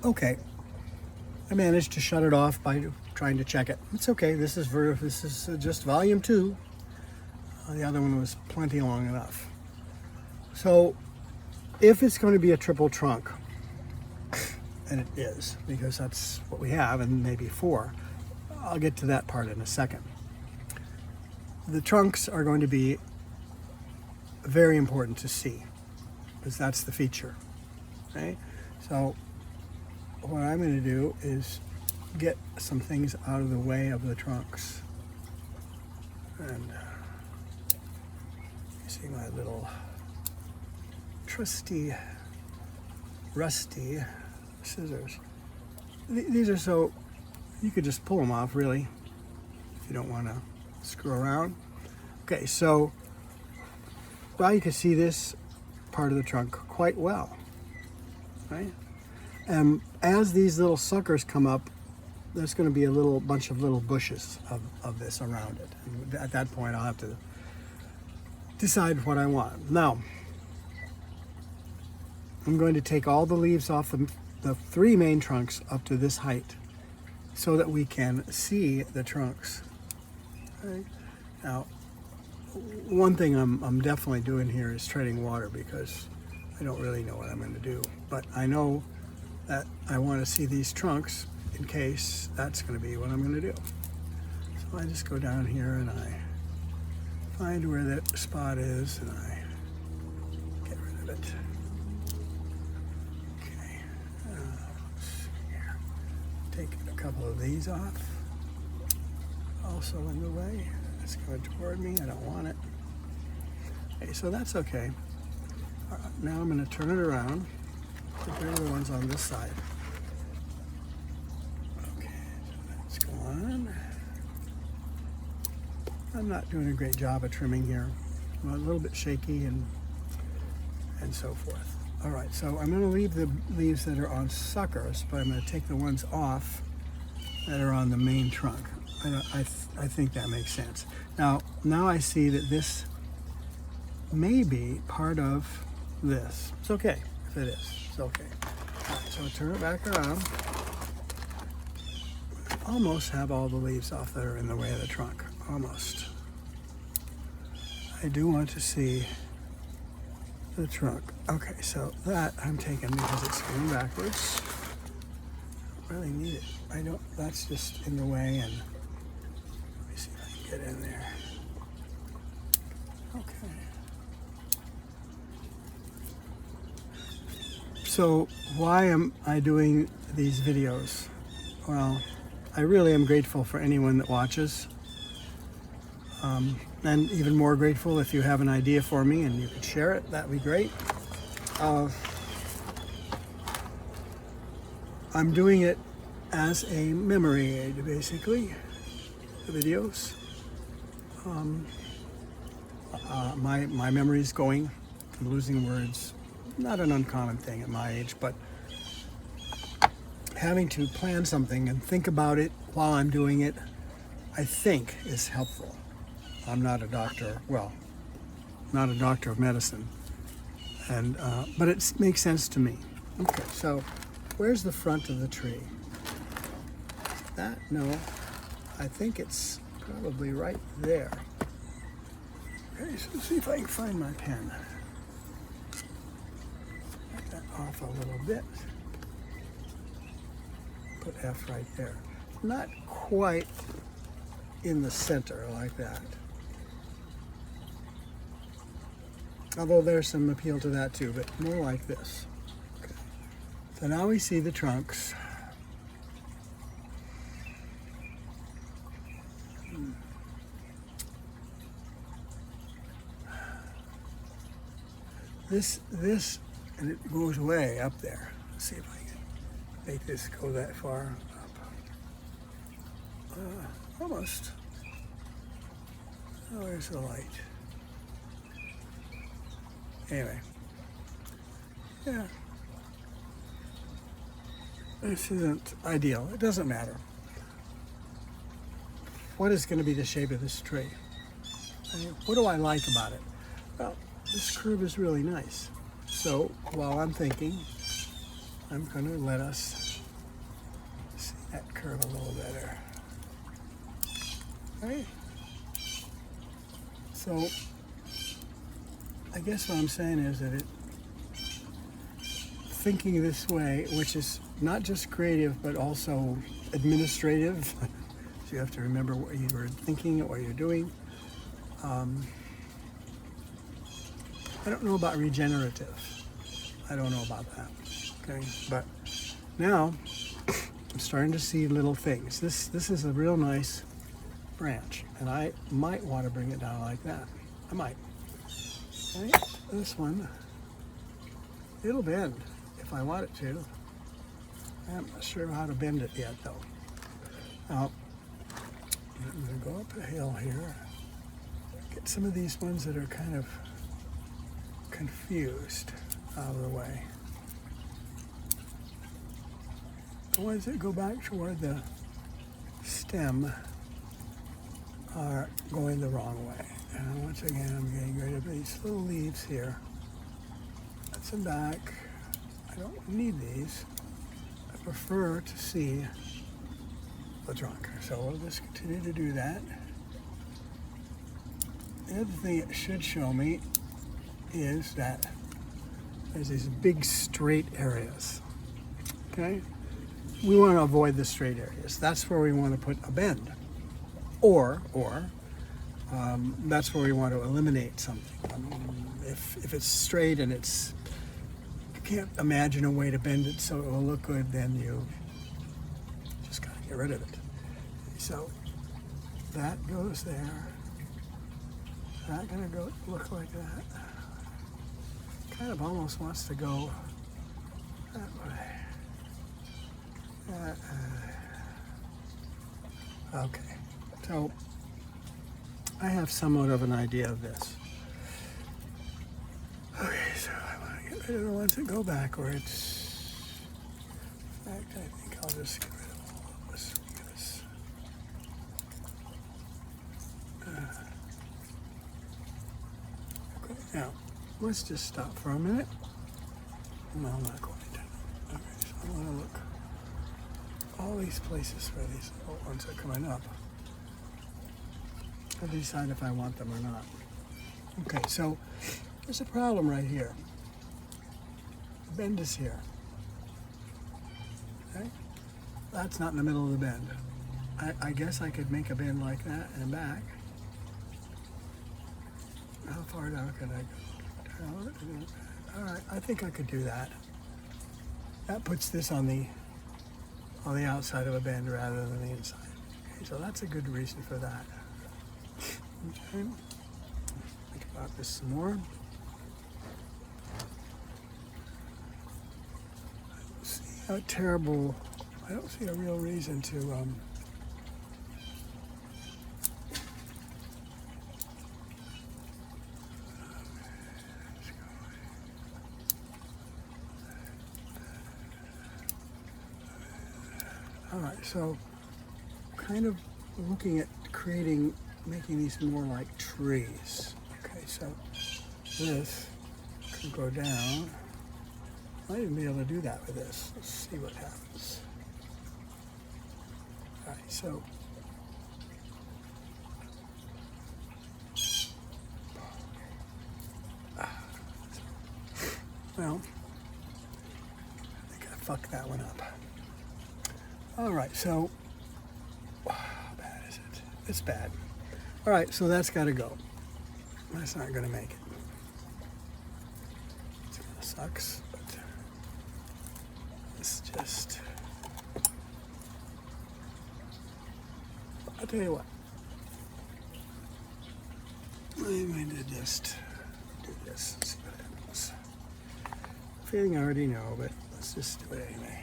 Okay, I managed to shut it off by trying to check it. It's okay. This is just volume 2. The other one was plenty long enough. So if it's going to be a triple trunk, and it is, because that's what we have, and maybe 4, I'll get to that part in a second. The trunks are going to be very important to see, because that's the feature. Okay? So what I'm going to do is get some things out of the way of the trunks. And you see my little trusty, rusty scissors. These are so, you could just pull them off really, if you don't want to screw around. Okay, so now you can see this part of the trunk quite well, right? And as these little suckers come up, there's going to be a little bunch of little bushes of this around it. And at that point, I'll have to decide what I want. Now, I'm going to take all the leaves off the 3 main trunks up to this height so that we can see the trunks. Okay? Now, one thing I'm definitely doing here is treading water, because I don't really know what I'm going to do. But I know that I want to see these trunks in case that's going to be what I'm going to do. So I just go down here and I find where that spot is and I get rid of it. Okay, let's see here. Take a couple of these off. Also in the way. It's coming toward me. I don't want it. Okay, so that's okay. All right, now I'm going to turn it around. Get rid of the ones on this side. Okay, so that's gone. I'm not doing a great job of trimming here. I'm a little bit shaky and so forth. All right, so I'm going to leave the leaves that are on suckers, but I'm going to take the ones off that are on the main trunk. I think that makes sense. Now I see that this may be part of this. It's okay if it is. It's okay. All right, so turn it back around. Almost have all the leaves off that are in the way of the trunk. Almost. I do want to see the trunk. Okay, so that I'm taking because it's going backwards. I don't really need it. That's just in the way, and let me see if I can get in there. Okay. So why am I doing these videos? Well, I really am grateful for anyone that watches. And even more grateful if you have an idea for me and you could share it, that'd be great. I'm doing it as a memory aid, basically, the videos. My memory's going, I'm losing words, not an uncommon thing at my age, but having to plan something and think about it while I'm doing it, I think is helpful. I'm not a doctor, well, not a doctor of medicine, and but it makes sense to me. Okay, so where's the front of the tree? That? No, I think it's probably right there. Okay, so let's see if I can find my pen. Take that off a little bit. Put F right there. Not quite in the center like that. Although there's some appeal to that too, but more like this. Okay. So now we see the trunks. This, and it goes way up there. Let's see if I can make this go that far up. Almost. Oh, there's the light. Anyway, yeah, this isn't ideal. It doesn't matter. What is going to be the shape of this tree? I mean, what do I like about it? Well, this curve is really nice. So while I'm thinking, I'm going to let us that curve a little better. Right? So I guess what I'm saying is that thinking this way, which is not just creative but also administrative, so you have to remember what you were thinking and what you're doing. I don't know about regenerative. I don't know about that. Okay, but now I'm starting to see little things. This is a real nice branch, and I might want to bring it down like that. I might. Okay. This one, it'll bend if I want it to. I'm not sure how to bend it yet, though. Now, I'm going to go up a hill here, get some of these ones that are kind of confused out of the way. The ones that go back toward the stem are going the wrong way. And once again, I'm getting rid of these little leaves here. That's them back. I don't need these. I prefer to see the trunk. So we'll just continue to do that. The other thing it should show me is that there's these big straight areas. Okay? We want to avoid the straight areas. That's where we want to put a bend. Or that's where we want to eliminate something. If it's straight and you can't imagine a way to bend it so it will look good, then you just got to get rid of it. So that goes there. That gonna go look like that. Kind of almost wants to go that way. Okay, so I have somewhat of an idea of this. Okay, so I want to get rid of the ones that go backwards. In fact, I think I'll just get rid of all of this because okay, now let's just stop for a minute. No, I'm not going to. Okay, so I want to look all these places where these little ones are coming up. I'll decide if I want them or not. Okay, so there's a problem right here. The bend is here. Okay? That's not in the middle of the bend. I guess I could make a bend like that and back. How far down could I go? All right, I think I could do that. That puts this on the outside of a bend rather than the inside. Okay, so that's a good reason for that. Okay. Think about this some more. I don't see a terrible, I don't see a real reason to all right, so kind of looking at making these more like trees. Okay, so this could go down. I might even be able to do that with this. Let's see what happens. All right, so well, I think I fucked that one up. All right, so how bad is it? It's bad. All right, so that's got to go. That's not going to make it. It kind of sucks, but it's just. I'll tell you what. I'm going to just do this and see what happens. Feeling I already know, but let's just do it anyway.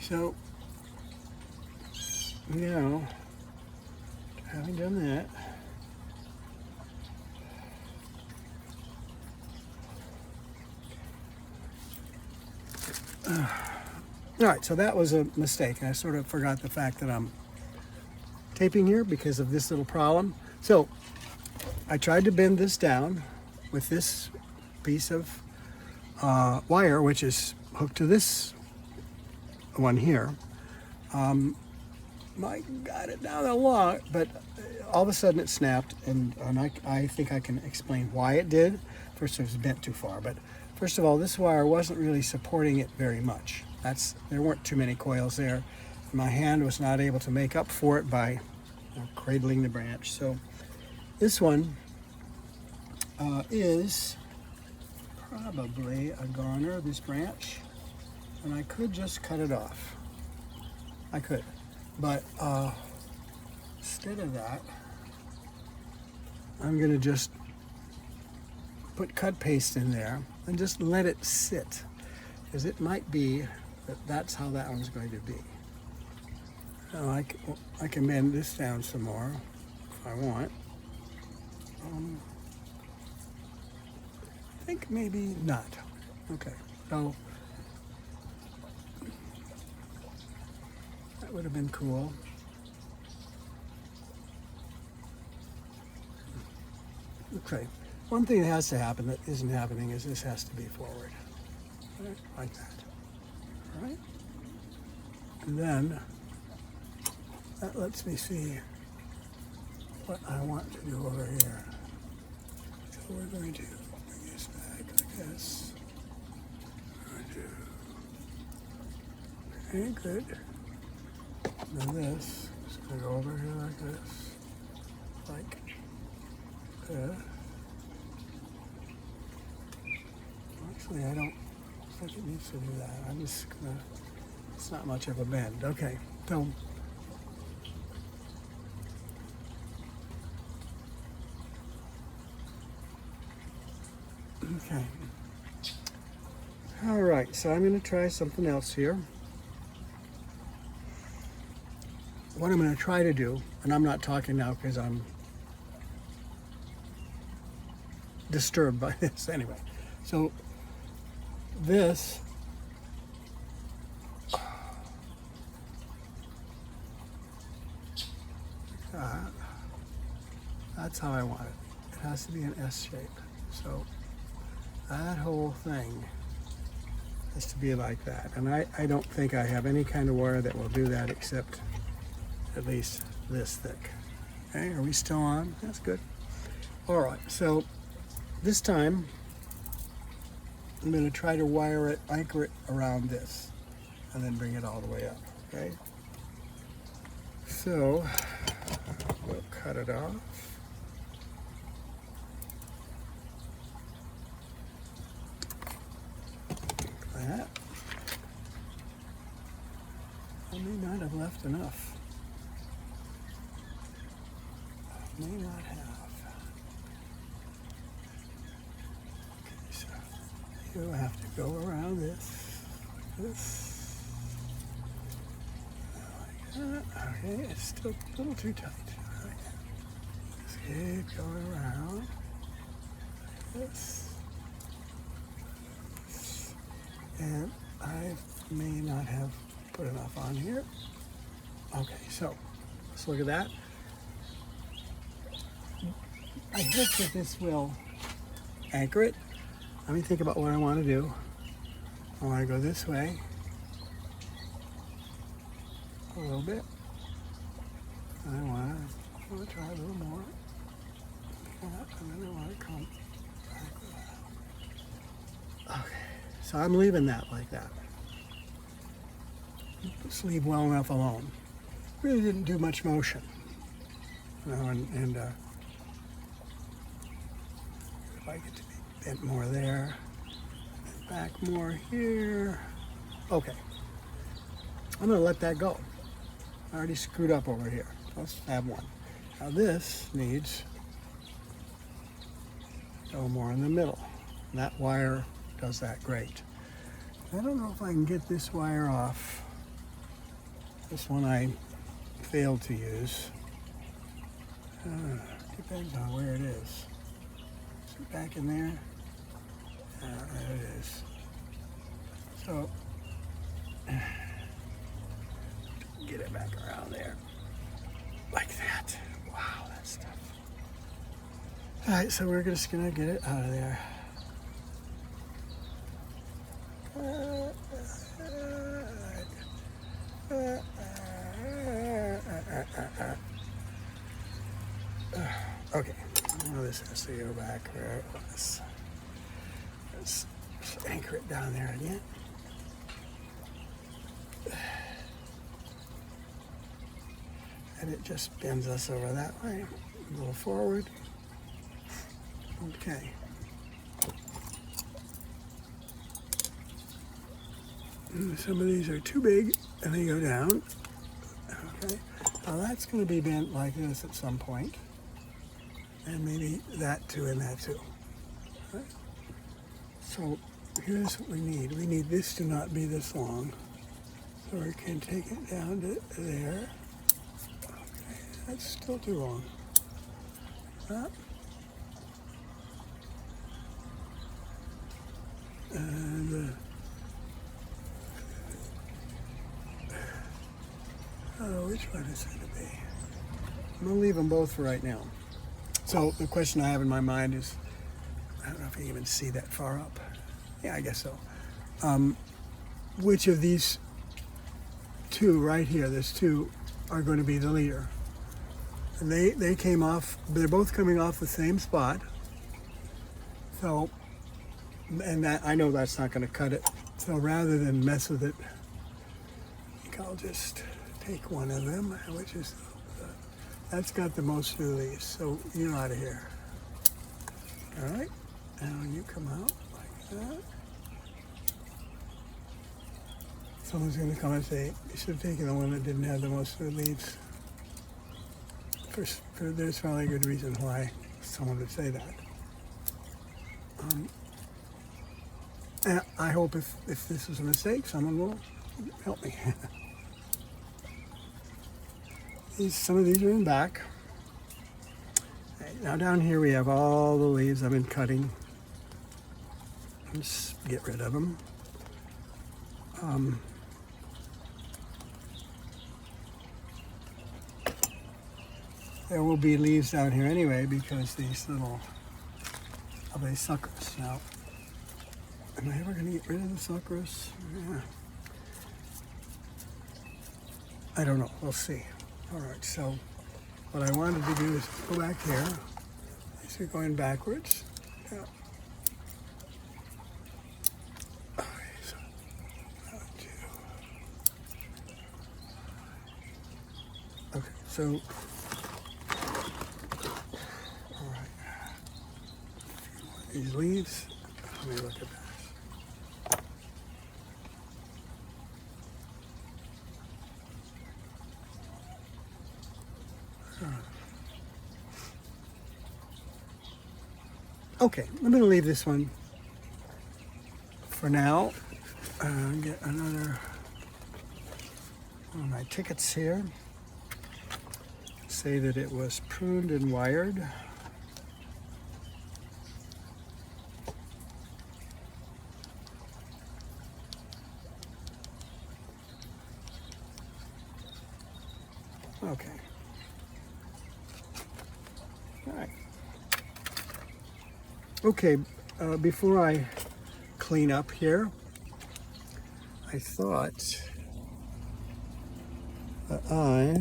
So, now, having done that, all right, so that was a mistake. I sort of forgot the fact that I'm taping here because of this little problem. So I tried to bend this down with this piece of wire, which is hooked to this one here. I got it down a lot, but all of a sudden it snapped, and I think I can explain why it did. First, it was bent too far, but first of all, this wire wasn't really supporting it very much. There weren't too many coils there. My hand was not able to make up for it by cradling the branch. So this one is probably a goner, this branch, and I could just cut it off. I could, but instead of that, I'm going to just put cut paste in there and just let it sit, because it might be that that's how that one's going to be. Now I can bend this down some more if I want. I think maybe not. Okay, so that would have been cool. Okay, one thing that has to happen that isn't happening is this has to be forward, right? Like that, all right? And then that lets me see what I want to do over here. So we're going to bring this back like this. Okay, good. Now this is going to go over here like this, like this. Actually, I don't think it needs to do that. I'm just gonna, it's not much of a bend. Okay, so okay. All right, so I'm going to try something else here. What I'm going to try to do, and I'm not talking now because I'm disturbed by this anyway. So this that's how I want it. It has to be an S shape. So that whole thing has to be like that. And I don't think I have any kind of wire that will do that except at least this thick. Okay, are we still on? That's good. All right, so this time I'm going to try to wire it, anchor it around this, and then bring it all the way up, okay? So we'll cut it off. Like that. I may not have left enough. I may not have. You'll have to go around this, like this, like that. Okay, it's still a little too tight. Right. Just keep going around, like this. And I may not have put enough on here. Okay, so let's look at that. I hope that this will anchor it. Let me think about what I want to do. I want to go this way a little bit. I want to try a little more. And then I want to come back with that. Okay, so I'm leaving that like that. Just leave well enough alone. Really didn't do much motion. You know, and I'd like it to be bent more there, and back more here. Okay, I'm gonna let that go. I already screwed up over here. Let's have one. Now this needs to go more in the middle. And that wire does that great. I don't know if I can get this wire off. This one I failed to use. Depends on where it is. Is it back in there? There it is. So, get it back around there. Like that. Wow, that's tough. All right, so we're just gonna get it out of there. Okay, now this has to go back where it was. Let's anchor it down there again. And it just bends us over that way. Go forward. Okay. And some of these are too big and they go down. Okay. Now that's going to be bent like this at some point. And maybe that too and that too. Right. So here's what we need. We need this to not be this long. So we can take it down to there. Okay, that's still too long. And which one is it going to be? I'm going to leave them both for right now. So the question I have in my mind is, I don't know if you can even see that far up. Yeah, I guess so. Which of these two right here, there's two, are going to be the leader? And they came off, they're both coming off the same spot. So, and that, I know that's not going to cut it. So rather than mess with it, I think I'll just take one of them, which is, that's got the most leaves. So you're out of here. All right, now you come out like that. Someone's going to come and say, you should have taken the one that didn't have the most leaves. There's probably a good reason why someone would say that. And I hope if this is a mistake, someone will help me. Some of these are in back. Right, now down here we have all the leaves I've been cutting. Just get rid of them. There will be leaves down here anyway because these little suckers. Now, am I ever going to get rid of the suckers? Yeah. I don't know. We'll see. All right. So, what I wanted to do is go back here. These are going backwards. Yeah. Okay. So, 1, 2. Okay. So. These leaves, let me look at this. Okay, I'm going to leave this one for now. Get another one of my tickets here. Say that it was pruned and wired. Okay. All right. Okay, before I clean up here, I thought that I